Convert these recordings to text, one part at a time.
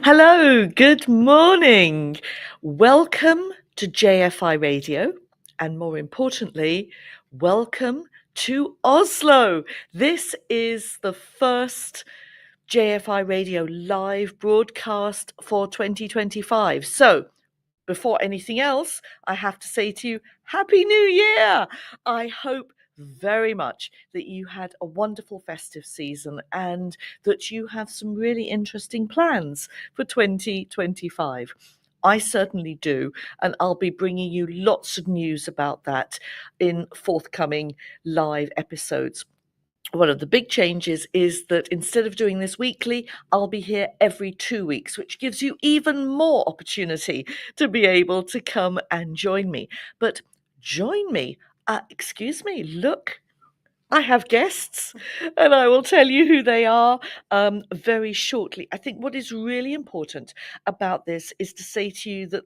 Hello, good morning. Welcome to JFI Radio, and more importantly, welcome to Oslo. This is the first JFI Radio live broadcast for 2025. So, before anything else, I have to say to you, Happy New Year! I hope very much that you had a wonderful festive season and that you have some really interesting plans for 2025. I certainly do, and I'll be bringing you lots of news about that in forthcoming live episodes. One of the big changes is that instead of doing this weekly, I'll be here every 2 weeks, which gives you even more opportunity to be able to come and join me. But join me. Excuse me, look, I have guests, and I will tell you who they are very shortly. I think what is really important about this is to say to you that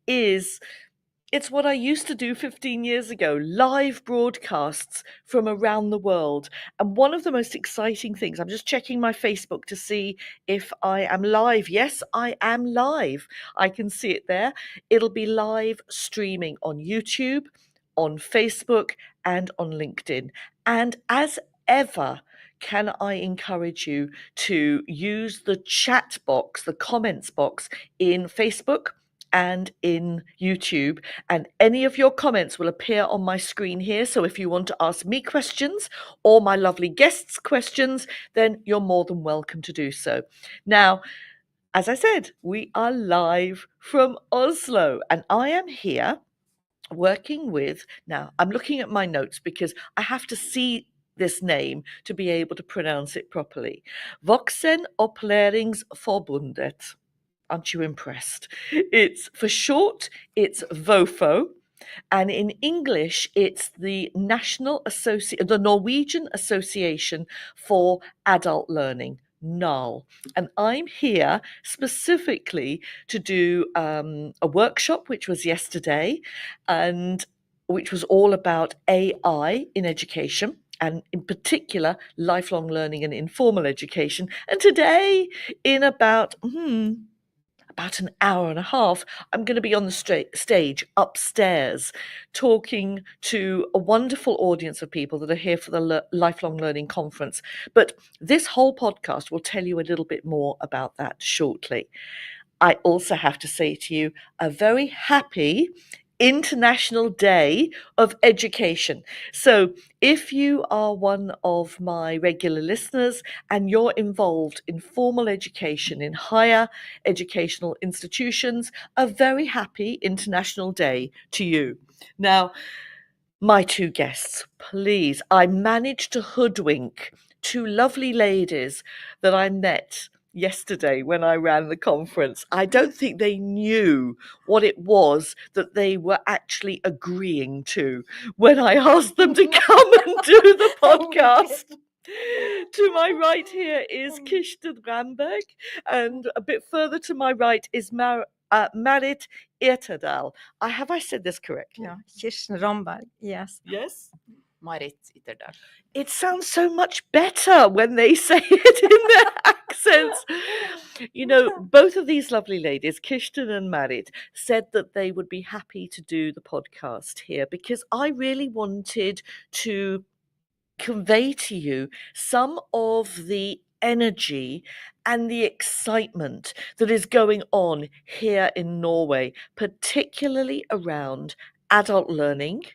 it's what I used to do 15 years ago, live broadcasts from around the world. And one of the most exciting things, I'm just checking my Facebook to see if I am live. Yes, I am live. I can see it there. It'll be live streaming on YouTube, on Facebook, and on LinkedIn. And as ever, can I encourage you to use the chat box, the comments box in Facebook and in YouTube, and any of your comments will appear on my screen here. So if you want to ask me questions or my lovely guests questions, then you're more than welcome to do so. Now, as I said, we are live from Oslo, and I am here working with, now I'm looking at my notes because I have to see this name to be able to pronounce it properly. Voksenopplaeringsforbundet. Aren't you impressed? It's for short, it's VOFO, and in English, it's the the Norwegian Association for Adult Learning, NAL. And I'm here specifically to do a workshop, which was yesterday, and which was all about AI in education, and in particular, lifelong learning and informal education. And today, in about an hour and a half, I'm going to be on the stage upstairs talking to a wonderful audience of people that are here for the Lifelong Learning Conference. But this whole podcast will tell you a little bit more about that shortly. I also have to say to you, a very happy International Day of Education. So if you are one of my regular listeners and you're involved in formal education in higher educational institutions, a very happy International Day to you. Now, my two guests, please, I managed to hoodwink two lovely ladies that I met yesterday when I ran the conference. I don't think they knew what it was that they were actually agreeing to when I asked them to come and do the podcast. To my right here is Kirsten Ramberg, and a bit further to my right is Marit Eterdal. Have I said this correctly? Yeah, Kirsten Ramberg, yes. Yes? Marit Eterdal. It sounds so much better when they say it in their accents. You know, both of these lovely ladies, Kirsten and Marit, said that they would be happy to do the podcast here because I really wanted to convey to you some of the energy and the excitement that is going on here in Norway, particularly around adult learning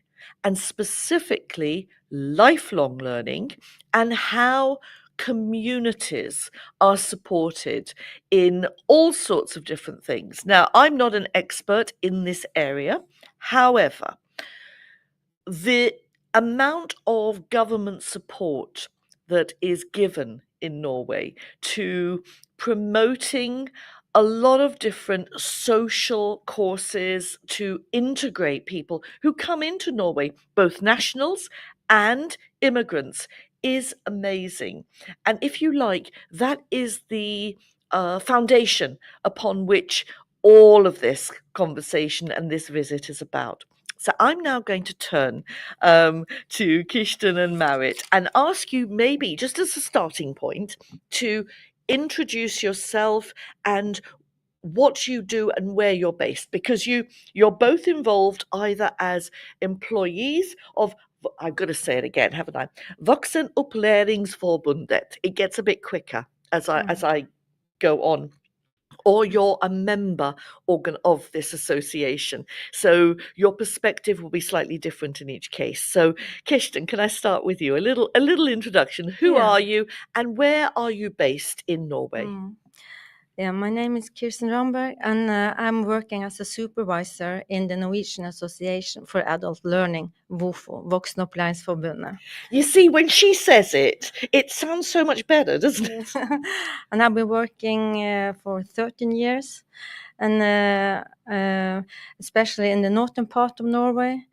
and specifically lifelong learning, and how communities are supported in all sorts of different things. Now, I'm not an expert in this area. However, the amount of government support that is given in Norway to promoting a lot of different social courses to integrate people who come into Norway, both nationals and immigrants, is amazing. And if you like, that is the foundation upon which all of this conversation and this visit is about. So I'm now going to turn to Kirsten and Marit and ask you maybe, just as a starting point, to introduce yourself and what you do and where you're based, because you're both involved either as employees of, I've got to say it again, haven't I? Voksenopplaeringsforbundet. It gets a bit quicker as I go on. Or you're a member organ of this association. So your perspective will be slightly different in each case. So Kirsten, can I start with you? A little introduction. Who Yeah. are you and where are you based in Norway? Yeah, my name is Kirsten Ramberg, and I'm working as a supervisor in the Norwegian Association for Adult Learning, VOFO, Voksenopplaeringsforbundet. You see, when she says it, it sounds so much better, doesn't it? And I've been working for 13 years, and especially in the northern part of Norway.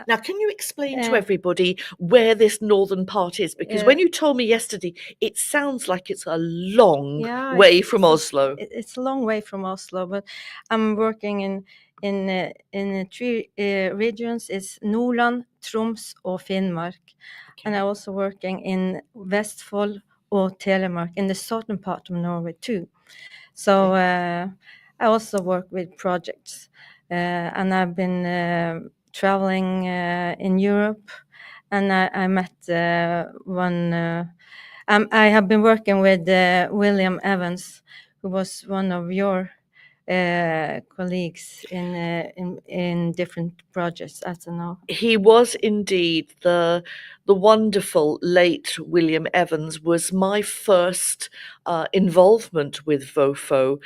Now, can you explain to everybody where this northern part is? Because when you told me yesterday, it sounds like it's a long way from Oslo. It's a long way from Oslo, but I'm working in three regions. It's Nordland, Troms, or Finnmark. Okay. And I'm also working in Vestfold or Telemark, in the southern part of Norway too. So I also work with projects, and I've been traveling in Europe, and I met one. I have been working with William Evans, who was one of your colleagues in different projects, as I know. He was indeed the wonderful late William Evans was my first involvement with VOFO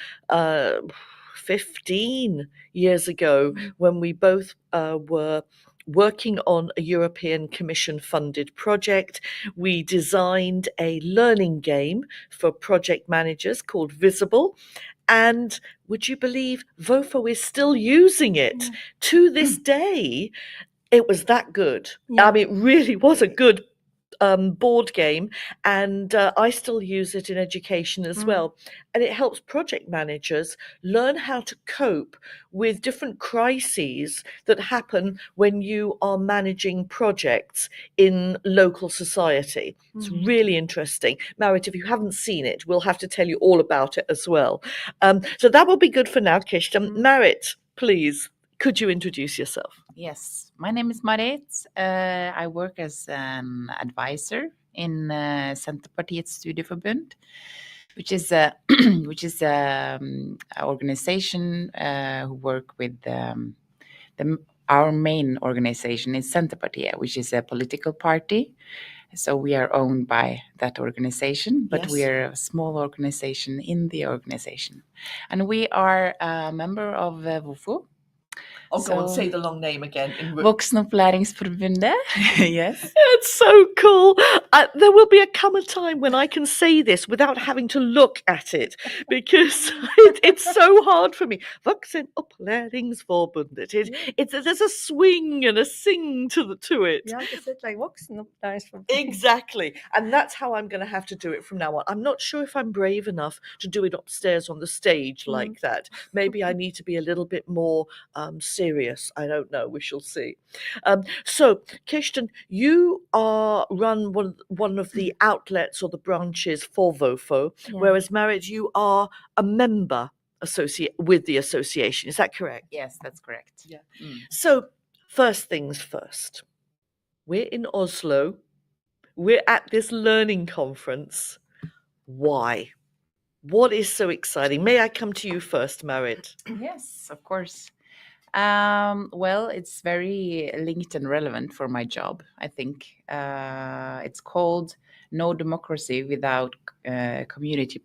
15 years ago, when we both were working on a European Commission funded project. We designed a learning game for project managers called Visible. And would you believe VOFO is still using it to this day? It was that good. Yeah. I mean, it really was a good board game, and I still use it in education as well. And it helps project managers learn how to cope with different crises that happen when you are managing projects in local society. It's really interesting. Marit, if you haven't seen it, we'll have to tell you all about it as well. So that will be good for now, Kirsten. Marit, please, could you introduce yourself? Yes, my name is Marit. I work as an advisor in Senterpartiets Studieforbund, which is a organization who work with our main organization is Senterpartiet, which is a political party. So we are owned by that organization, but we are a small organization in the organization, and we are a member of VOFO. Go on, say the long name again. Voksenopplaeringsforbundet. Yes. It's so cool. There will come a time when I can say this without having to look at it, because it's so hard for me. Voksenopplaeringsforbundet. There's a swing and a sing to it. Yeah, is it like Voksenopplaeringsforbundet? Exactly. And that's how I'm going to have to do it from now on. I'm not sure if I'm brave enough to do it upstairs on the stage like that. Maybe I need to be a little bit more serious. I don't know. We shall see. So, Kirsten, you run one of the outlets or the branches for VOFO, whereas Marit, you are a member with the association. Is that correct? Yes, that's correct. Yeah. So, first things first. We're in Oslo. We're at this learning conference. Why? What is so exciting? May I come to you first, Marit? Yes, of course. Well, it's very linked and relevant for my job, I think. It's called No Democracy Without Community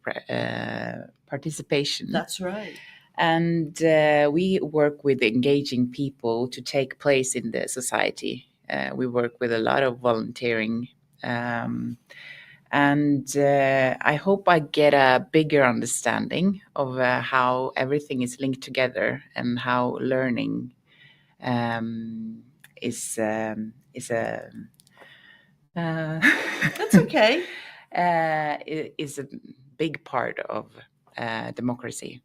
Participation. That's right. And we work with engaging people to take place in the society. We work with a lot of volunteering. And I hope I get a bigger understanding of how everything is linked together and how learning is a That's okay. is a big part of democracy,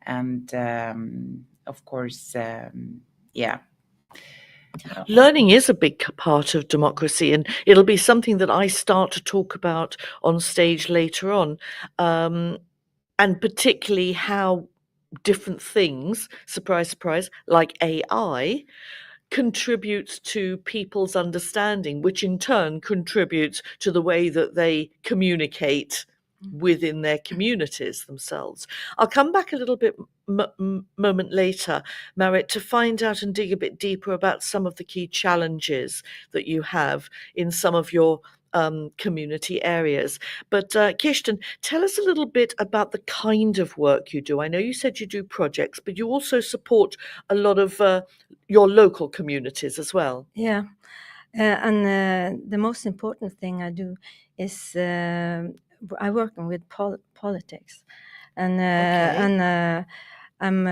and of course, yeah. Learning is a big part of democracy, and it'll be something that I start to talk about on stage later on, and particularly how different things, surprise, surprise, like AI, contributes to people's understanding, which in turn contributes to the way that they communicate within their communities themselves. I'll come back a little bit moment later, Marit, to find out and dig a bit deeper about some of the key challenges that you have in some of your community areas. But Kirsten, tell us a little bit about the kind of work you do. I know you said you do projects, but you also support a lot of your local communities as well. Yeah, and the most important thing I do is I work with politics, and I'm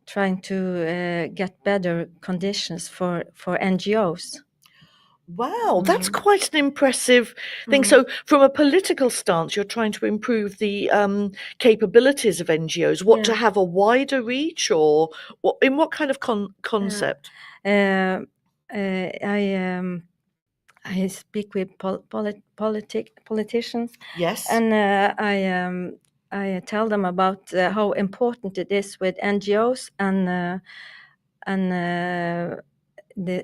trying to get better conditions for NGOs. Wow, that's quite an impressive thing. So, from a political stance, you're trying to improve the capabilities of NGOs. What, to have a wider reach, or in what kind of concept? I speak with politicians. Yes. And I tell them about how important it is with NGOs and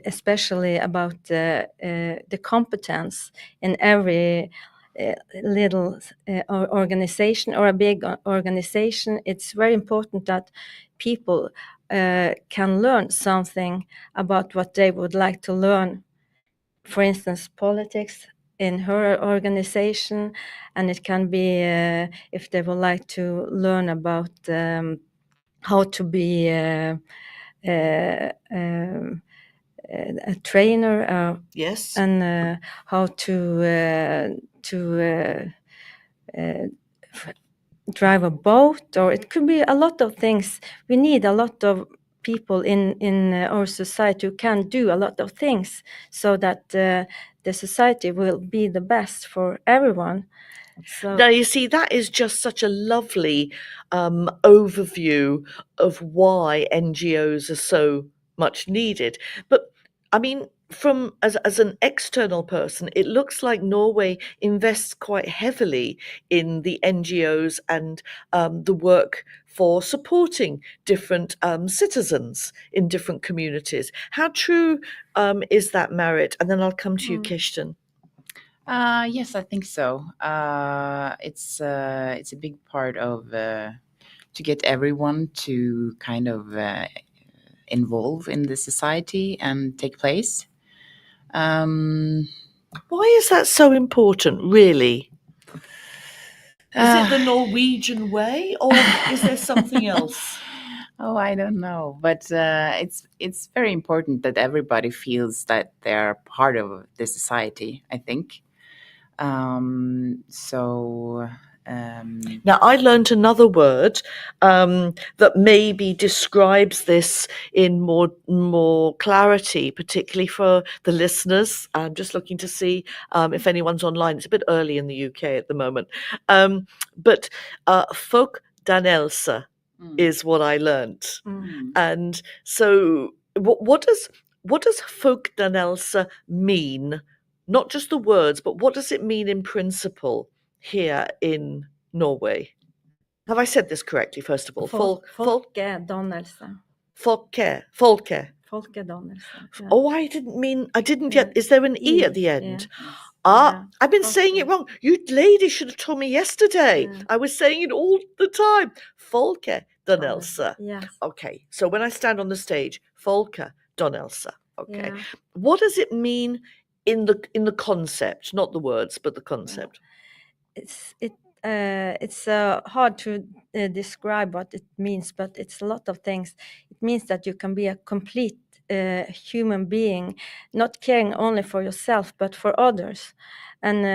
especially about the competence in every little organization or a big organization. It's very important that people can learn something about what they would like to learn. For instance, politics in her organization, and it can be if they would like to learn about how to be a trainer, yes, and how to drive a boat, or it could be a lot of things. We need a lot of people in our society who can do a lot of things, so that the society will be the best for everyone. So now, you see, that is just such a lovely overview of why NGOs are so much needed. But I mean, from as an external person, it looks like Norway invests quite heavily in the NGOs and the work for supporting different citizens in different communities. How true is that, Marit? And then I'll come to you, Kirsten. Yes, I think so. It's a big part of to get everyone to kind of involve in the society and take place. Why is that so important, really? Is it the Norwegian way, or is there something else? Oh, I don't know, but it's very important that everybody feels that they're part of the society, I think. Now, I learned another word that maybe describes this in more clarity, particularly for the listeners. I'm just looking to see if anyone's online. It's a bit early in the UK at the moment. But folkdannelse is what I learned. And so what does folkdannelse mean? Not just the words, but what does it mean in principle here in Norway? Have I said this correctly, first of all? Folkedannelse. Folkedannelse. Yeah. Oh, I didn't get, is there an E at the end? Yeah. I've been saying it wrong. You ladies should have told me yesterday. Yeah. I was saying it all the time. Folkedannelse. Yes. Okay, so when I stand on the stage, folkedannelse. Okay. Yeah. What does it mean in the concept, not the words, but the concept? It's hard to describe what it means, but it's a lot of things. It means that you can be a complete human being, not caring only for yourself but for others, and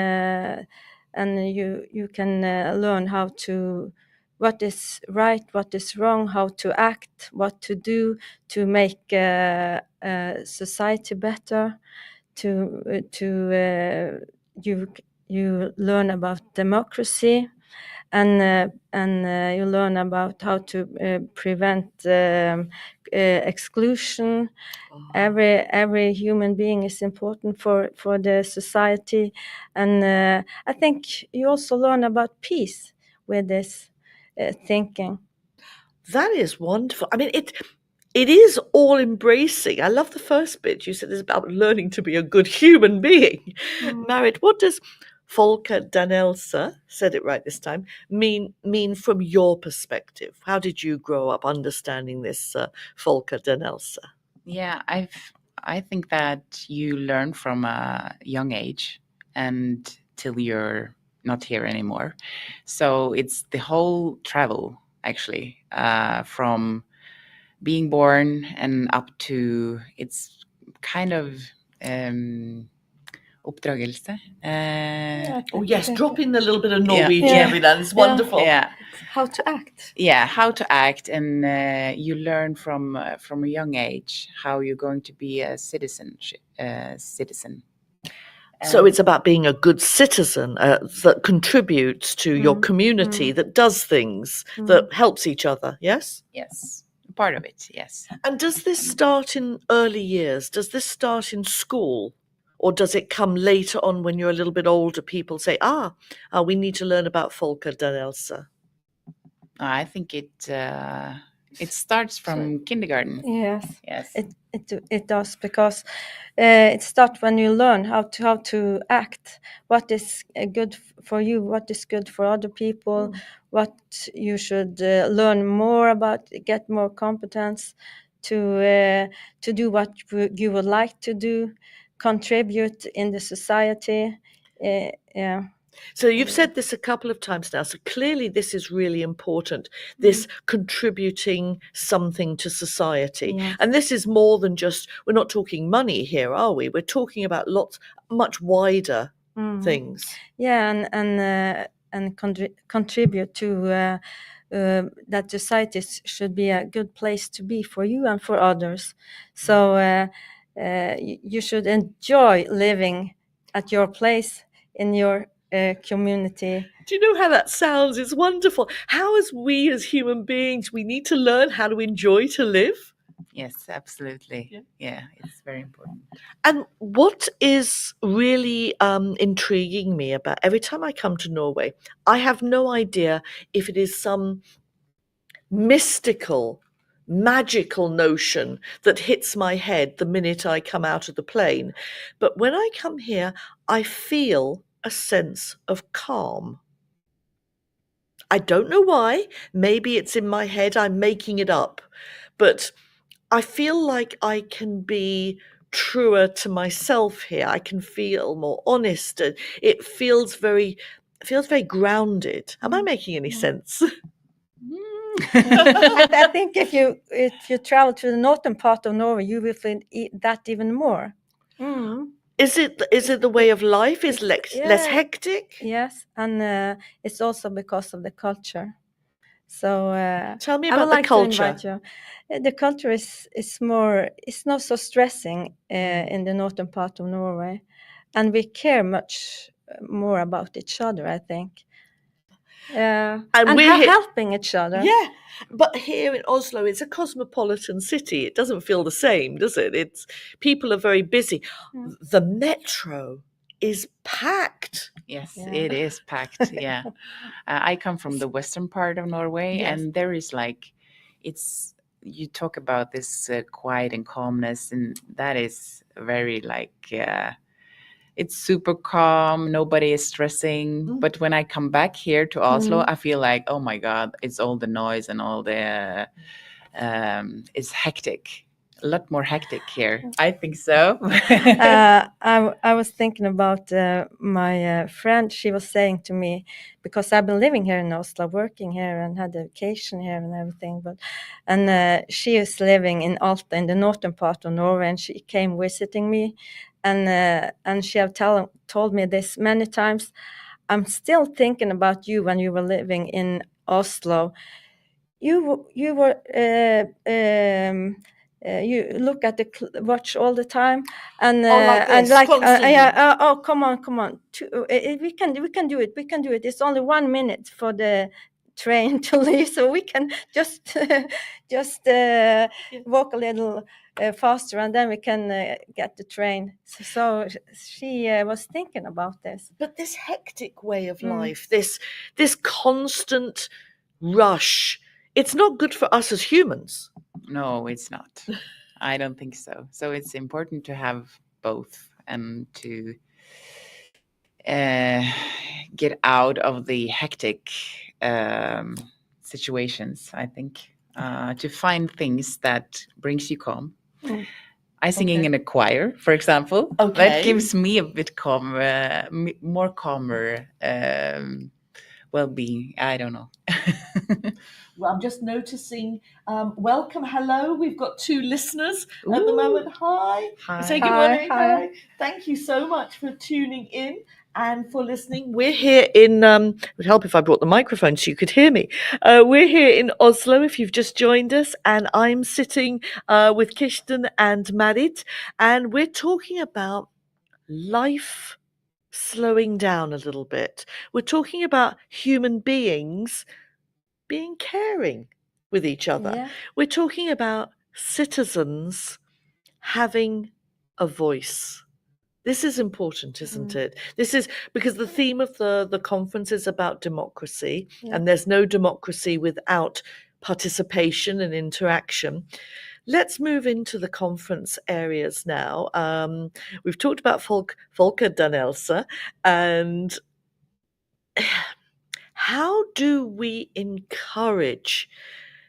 you can learn how to, what is right, what is wrong, how to act, what to do to make society better. You learn about democracy, and you learn about how to prevent exclusion. Every human being is important for the society, and I think you also learn about peace with this thinking. That is wonderful. I mean, it is all embracing. I love the first bit. You said it's about learning to be a good human being. Marit, what does Folke Danelse, said it right this time, mean from your perspective? How did you grow up understanding this Folke Danelse? Yeah, I think that you learn from a young age and till you're not here anymore. So it's the whole travel, actually, from being born and up to, it's kind of oppdragelse. Oh yes, drop in a little bit of Norwegian every now and then. It's wonderful. Yeah. How to act. Yeah, how to act, and you learn from a young age how you're going to be a citizen. So it's about being a good citizen that contributes to your community, that does things, that helps each other, yes? Yes, part of it, yes. And does this start in early years? Does this start in school? Or does it come later on when you're a little bit older? People say, we need to learn about Folke Danelse. I think it starts from kindergarten. Yes. Yes. It does, because it starts when you learn how to act. What is good for you? What is good for other people? What you should learn more about, get more competence to do what you would like to do, contribute in the society. Yeah. So you've said this a couple of times now. So clearly this is really important, this contributing something to society. Yes. And this is more than just, we're not talking money here, are we? We're talking about much wider things. Yeah, and contribute to that society should be a good place to be for you and for others. So you should enjoy living at your place in your community. Do you know how that sounds? It's wonderful. How, as we as human beings, we need to learn how to enjoy to live? Yes, absolutely. Yeah, it's very important. And what is really intriguing me about every time I come to Norway, I have no idea if it is some mystical, magical notion that hits my head the minute I come out of the plane. But when I come here, I feel a sense of calm. I don't know why. Maybe it's in my head. I'm making it up. But I feel like I can be truer to myself here. I can feel more honest. It feels very grounded. Am I making any sense? I think if you travel to the northern part of Norway, you will feel that even more. Is it the way of life? Is less hectic? Yes, and it's also because of the culture. So tell me I would about the like culture. to invite you. The culture is more. It's not so stressing in the northern part of Norway, and we care much more about each other, I think. And we're helping each other. Yeah, but here in Oslo, it's a cosmopolitan city. It doesn't feel the same, does it? People are very busy. The metro is packed. Yes, it is packed. Yeah. I come from the western part of Norway, and there is you talk about this quiet and calmness, and that is very it's super calm. Nobody is stressing. But when I come back here to Oslo, I feel like, oh my God, it's all the noise and all the, it's hectic. A lot more hectic here. I think so. I was thinking about my friend. She was saying to me, because I've been living here in Oslo, working here, and had a vacation here and everything. And she is living in Alta, in the northern part of Norway, and she came visiting me, and she have told me this many times. I'm still thinking about you when you were living in Oslo. You were you look at the watch all the time, and like and this, like constantly. oh, come on, we can do it. It's only 1 minute for the train to leave, so we can just walk a little faster, and then we can get the train. So she was thinking about this. But this hectic way of life, this constant rush, it's not good for us as humans. No, it's not. I don't think so. So it's important to have both and to get out of the hectic situations, I think, to find things that brings you calm. I singing in a choir, for example. Okay. That gives me a bit more calmer well-being. I don't know. Well, I'm just noticing. Welcome, hello. We've got 2 listeners at the moment. Hi. Hi. Say good morning. Hi. Thank you so much for tuning in and for listening. We're here in. It would help if I brought the microphone so you could hear me. We're here in Oslo. If you've just joined us, and I'm sitting with Kirsten and Marit, and we're talking about life slowing down a little bit. We're talking about human beings being caring with each other. Yeah. We're talking about citizens having a voice. This is important, isn't it? This is because the theme of the conference is about democracy, and there's no democracy without participation and interaction. Let's move into the conference areas now. We've talked about Folkedannelse, and how do we encourage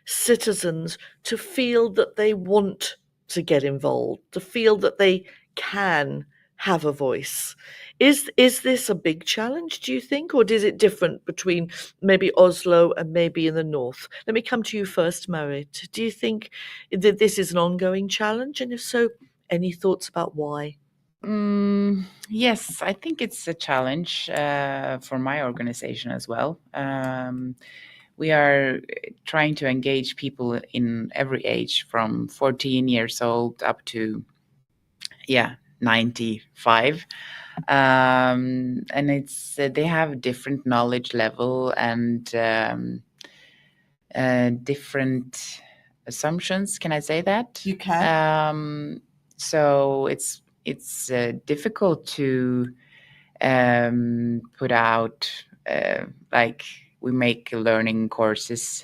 citizens to feel that they want to get involved, to feel that they can have a voice? Is this a big challenge, do you think, or is it different between maybe Oslo and maybe in the north? Let me come to you first, Marit. Do you think that this is an ongoing challenge? And if so, any thoughts about why? Yes, I think it's a challenge for my organization as well. We are trying to engage people in every age, from 14 years old up to 95, and it's they have different knowledge level and different assumptions. Can I say that? You can. So it's difficult to put out like we make learning courses,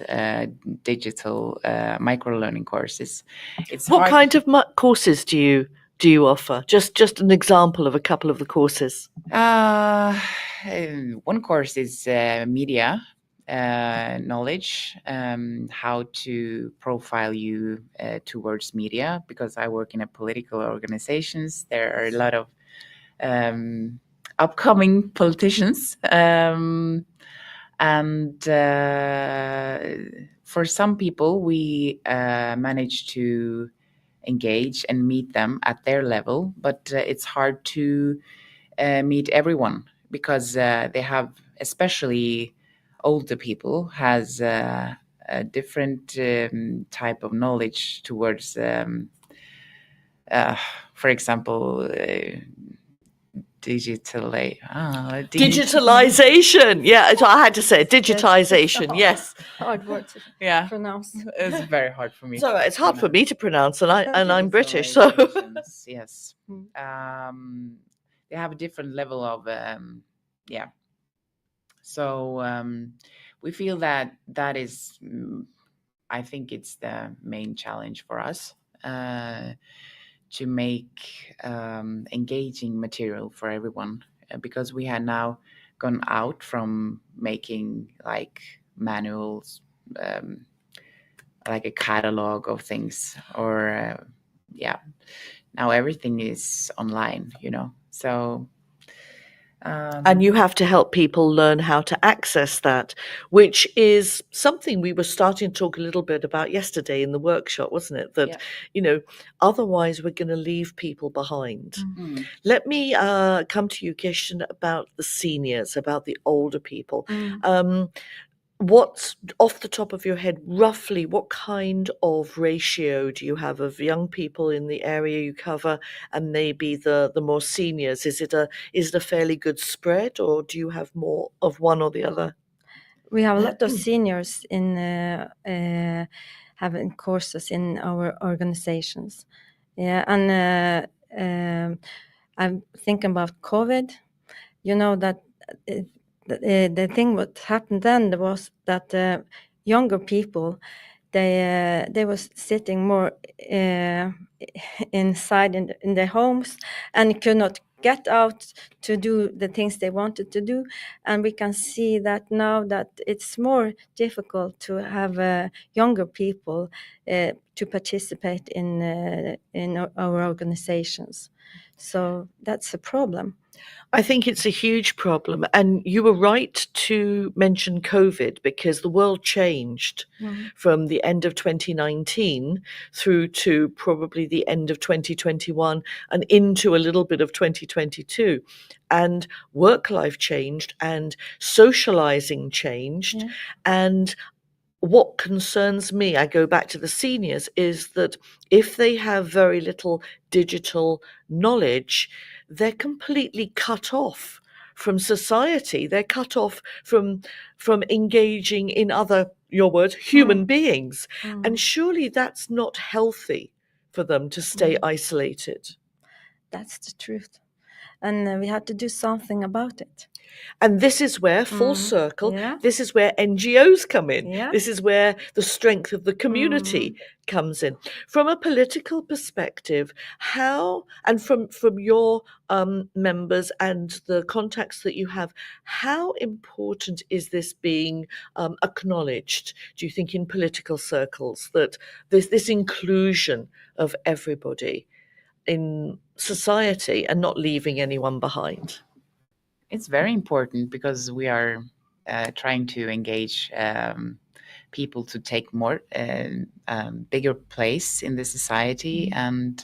digital micro learning courses. It's What hard. kind of courses do you offer? Just an example of a couple of the courses. One course is media knowledge, how to profile you towards media, because I work in a political organizations. There are a lot of upcoming politicians, and for some people we manage to engage and meet them at their level, but it's hard to meet everyone, because they have, especially older people, has a different type of knowledge towards for example digitalization. Yeah, so I had to say digitization. Yes, Hard word to pronounce. It's very hard for me. So it's hard for me to pronounce, and I'm British, so yes. They have a different level of so we feel that is I think it's the main challenge for us, to make engaging material for everyone, because we had now gone out from making like manuals, like a catalog of things, or now everything is online, so and you have to help people learn how to access that, which is something we were starting to talk a little bit about yesterday in the workshop, wasn't it? That, otherwise we're going to leave people behind. Mm. Let me come to you, Kirsten, about the seniors, about the older people. What's off the top of your head, roughly, what kind of ratio do you have of young people in the area you cover and maybe the more seniors? Is it a fairly good spread, or do you have more of one or the other? We have a lot of seniors in having courses in our organizations. Yeah, and I'm thinking about COVID. You know that the thing what happened then was that younger people they was sitting more inside in their homes and could not get out to do the things they wanted to do, and we can see that now that it's more difficult to have younger people to participate in our organizations. So that's a problem. I think it's a huge problem. And you were right to mention COVID, because the world changed from the end of 2019 through to probably the end of 2021 and into a little bit of 2022. And work life changed and socializing changed. And what concerns me, I go back to the seniors, is that if they have very little digital knowledge, they're completely cut off from society. They're cut off from engaging in other, your word, human beings. And surely that's not healthy for them to stay isolated. That's the truth. And we had to do something about it. And this is where, full circle, Yeah. this is where NGOs come in. Yeah. This is where the strength of the community comes in. From a political perspective, how, and from your members and the contacts that you have, how important is this being acknowledged, do you think, in political circles, that this inclusion of everybody in society and not leaving anyone behind? It's very important because we are trying to engage people to take more bigger place in the society and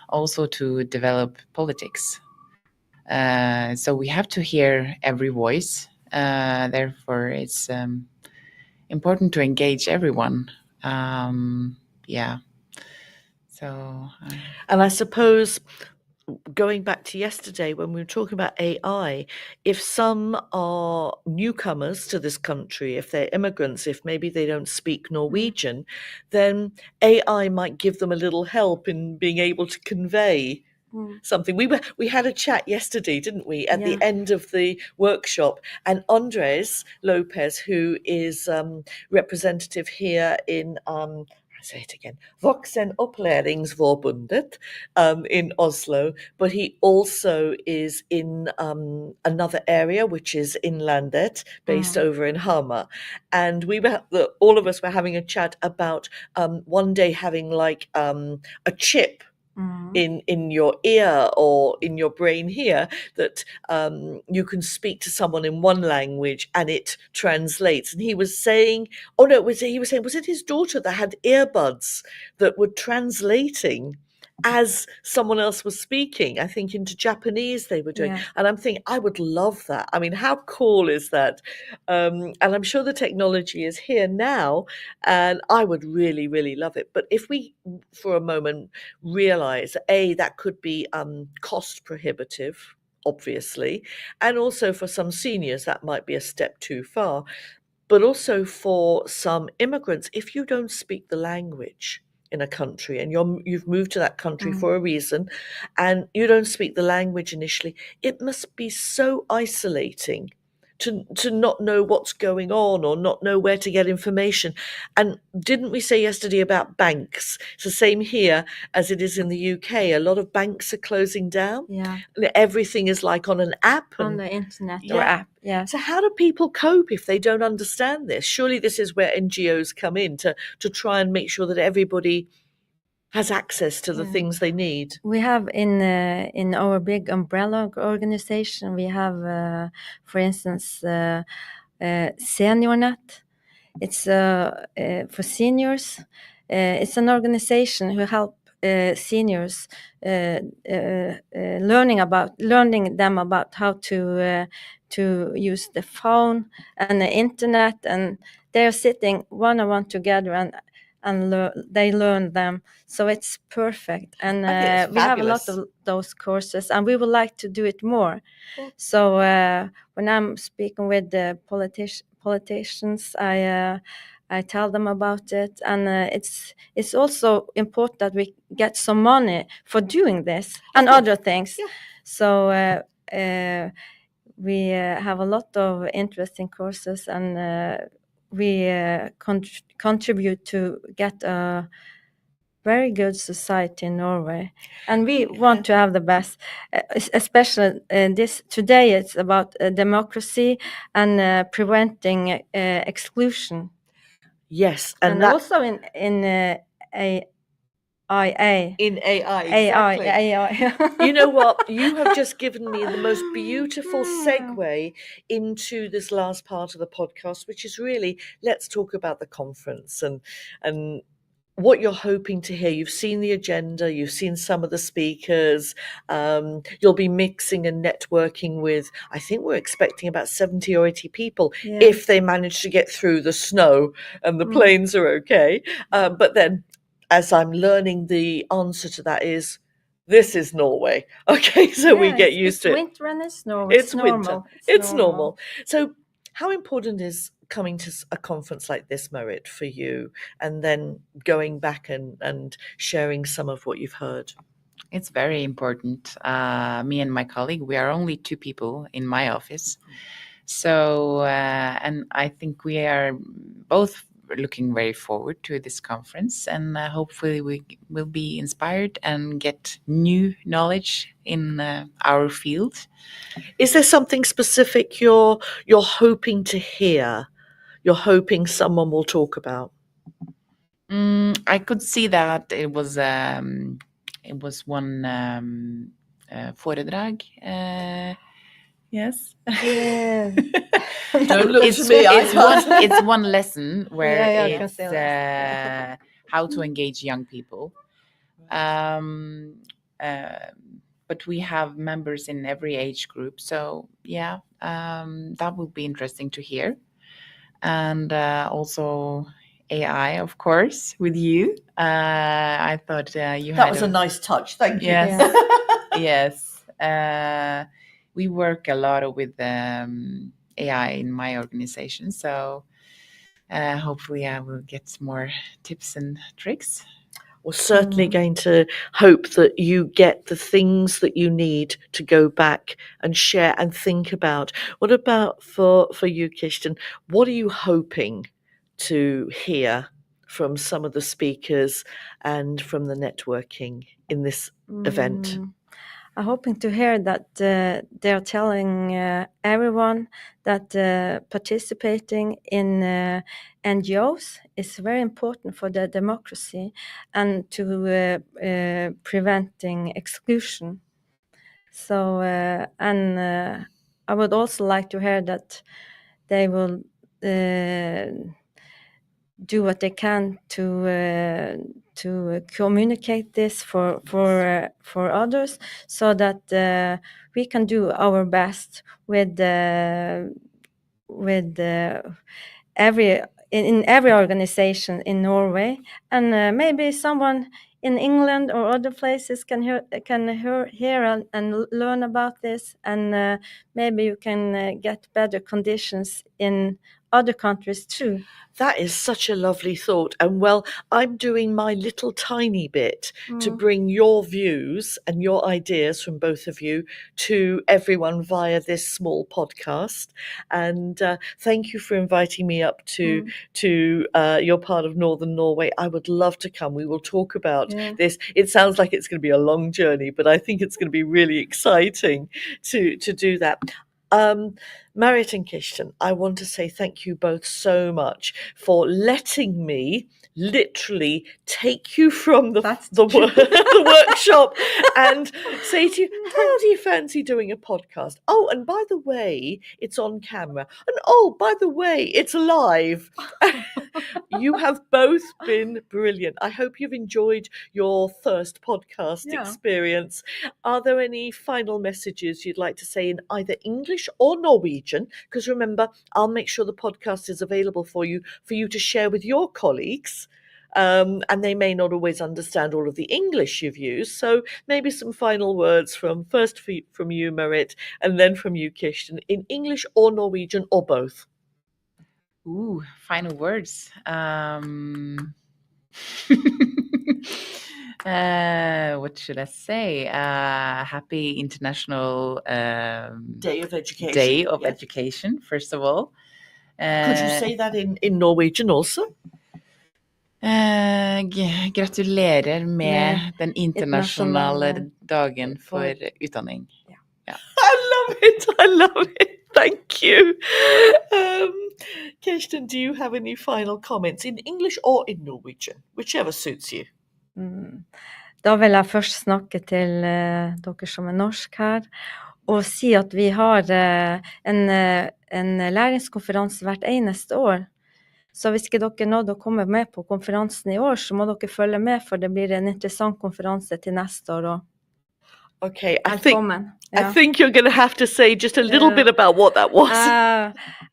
also to develop politics. So we have to hear every voice. Therefore, it's important to engage everyone. Yeah. So. And I suppose, going back to yesterday when we were talking about AI, if some are newcomers to this country, if they're immigrants, if maybe they don't speak Norwegian, then AI might give them a little help in being able to convey something. We had a chat yesterday, didn't we, at the end of the workshop, and Andres Lopez, who is representative here in say it again, Voksenopplaeringsforbundet in Oslo, but he also is in another area, which is in Landet, based over in Hamar. And all of us were having a chat about one day having like a chip in your ear or in your brain here, that you can speak to someone in one language and it translates. And he was saying, was it his daughter that had earbuds that were translating as someone else was speaking? I think into Japanese they were doing. And I'm thinking, I would love that. I mean, how cool is that? And I'm sure the technology is here now, and I would really, really love it. But if we, for a moment, realize, that could be cost prohibitive, obviously, and also for some seniors that might be a step too far, but also for some immigrants, if you don't speak the language in a country and you've moved to that country for a reason and you don't speak the language initially, it must be so isolating to not know what's going on or not know where to get information. And didn't we say yesterday about banks? It's the same here as it is in the UK. A lot of banks are closing down. Yeah. Everything is like on an app. On the internet or app. Yeah. So how do people cope if they don't understand this? Surely this is where NGOs come in to try and make sure that everybody has access to the things they need. We have in our big umbrella organization, we have, for instance, SeniorNet. It's for seniors. It's an organization who help seniors learning them about how to to use the phone and the internet, and they're sitting one-on-one together and they learn them. So it's perfect. And I think it's we have a lot fabulous. of those courses, and we would like to do it more. Cool. So when I'm speaking with the politicians, I tell them about it, and it's also important that we get some money for doing this and course. other things. Yeah. So we have a lot of interesting courses, and we contribute to get a very good society in Norway, and we want to have the best. Especially this today, it's about democracy and preventing exclusion. Yes, And that also in AI. in AI, exactly. AI. You know what? You have just given me the most beautiful segue into this last part of the podcast, which is really, let's talk about the conference and what you're hoping to hear. You've seen the agenda, you've seen some of the speakers, you'll be mixing and networking with, I think we're expecting about 70 or 80 people, if they manage to get through the snow and the planes are okay. But then, as I'm learning, the answer to that is, this is Norway. Okay, so we get used to it. It's winter and it's snow. It's normal. winter. It's normal. So how important is coming to a conference like this, Merit, for you, and then going back and sharing some of what you've heard? It's very important. Me and my colleague, we are only 2 people in my office. So, and I think we are both looking very forward to this conference, and hopefully we will be inspired and get new knowledge in our field. Is there something specific you're hoping to hear? You're hoping someone will talk about? I could see that it was one foredrag. Yes. Don't look to me. It's one lesson where I can it's say that. how to engage young people. But we have members in every age group, so yeah, that will be interesting to hear. And also AI, of course, with you. I thought you That had was a nice touch. Thank you. Yes. We work a lot with AI in my organization, so hopefully I will get more tips and tricks. We're certainly going to hope that you get the things that you need to go back and share and think about. What about for you, Kirsten? What are you hoping to hear from some of the speakers and from the networking in this event? I'm hoping to hear that they're telling everyone that participating in NGOs is very important for the democracy and to preventing exclusion. So, and I would also like to hear that they will do what they can to communicate this for others, so that we can do our best with every organization in Norway, and maybe someone in England or other places can hear and learn about this, and maybe you can get better conditions in other countries too. That is such a lovely thought. And well, I'm doing my little tiny bit to bring your views and your ideas from both of you to everyone via this small podcast. And thank you for inviting me up to your part of Northern Norway. I would love to come. We will talk about this. It sounds like it's going to be a long journey, but I think it's going to be really exciting to do that. Marit and Kirsten, I want to say thank you both so much for letting me literally take you from the workshop and say to you, how do you fancy doing a podcast? Oh, and by the way, it's on camera. And oh, by the way, it's live. You have both been brilliant. I hope you've enjoyed your first podcast Yeah. experience. Are there any final messages you'd like to say in either English or Norwegian? Because remember, I'll make sure the podcast is available for you to share with your colleagues. And they may not always understand all of the English you've used. So maybe some final words from you, Marit, and then from you, Kirsten, in English or Norwegian or both. Ooh, final words. What should I say? Happy International Day of Education. Day of Yes. Education, first of all. Could you say that in Norwegian also? Gratulerer med den internasjonale internasjonale dagen for for- utdanning. I love it. I love it. Thank you. Kirsten, do you have any final comments in English or in Norwegian? Whichever suits you. Da vil jeg først snakke til dere som er norsk her, og si at vi har en læringskonferanse hvert eneste år. Så hvis ikke dere nådde å komme med på konferansen i år, så må dere følge med, for det blir en interessant konferanse til neste år også. Okay, I Velkommen. think you're going to have to say just a little bit about what that was.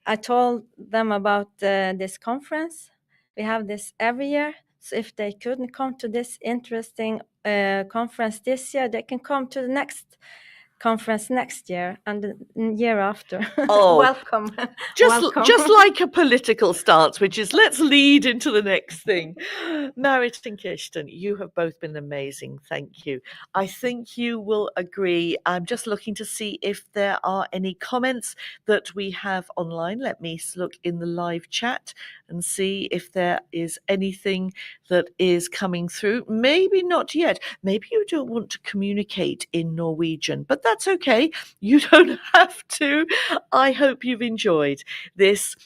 I told them about this conference. We have this every year. So if they couldn't come to this interesting conference this year, they can come to the next conference next year and the year after. Oh, Welcome. Welcome. Just like a political stance, which is let's lead into the next thing. Marit and Kirsten, you have both been amazing. Thank you. I think you will agree. I'm just looking to see if there are any comments that we have online. Let me look in the live chat and see if there is anything that is coming through. Maybe not yet. Maybe you don't want to communicate in Norwegian, but that's okay. You don't have to. I hope you've enjoyed this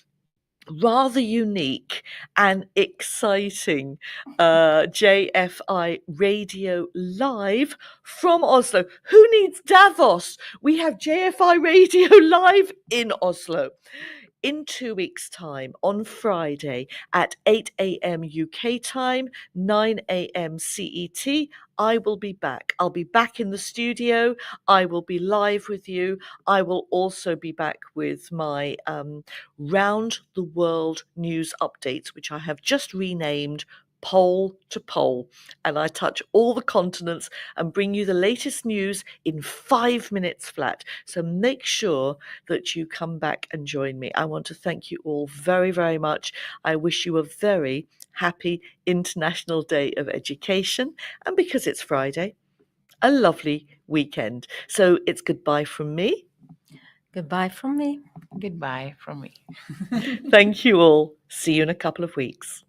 rather unique and exciting JFI Radio live from Oslo. Who needs Davos? We have JFI Radio live in Oslo. In 2 weeks' time, on Friday at 8 a.m. UK time, 9 a.m. CET, I will be back. I'll be back in the studio. I will be live with you. I will also be back with my round the world news updates, which I have just renamed Pole to Pole, and I touch all the continents and bring you the latest news in 5 minutes flat. So make sure that you come back and join me. I want to thank you all very, very much. I wish you a very happy International Day of Education, and because it's Friday, a lovely weekend. So it's goodbye from me. Goodbye from me. Goodbye from me. Thank you all. See you in a couple of weeks.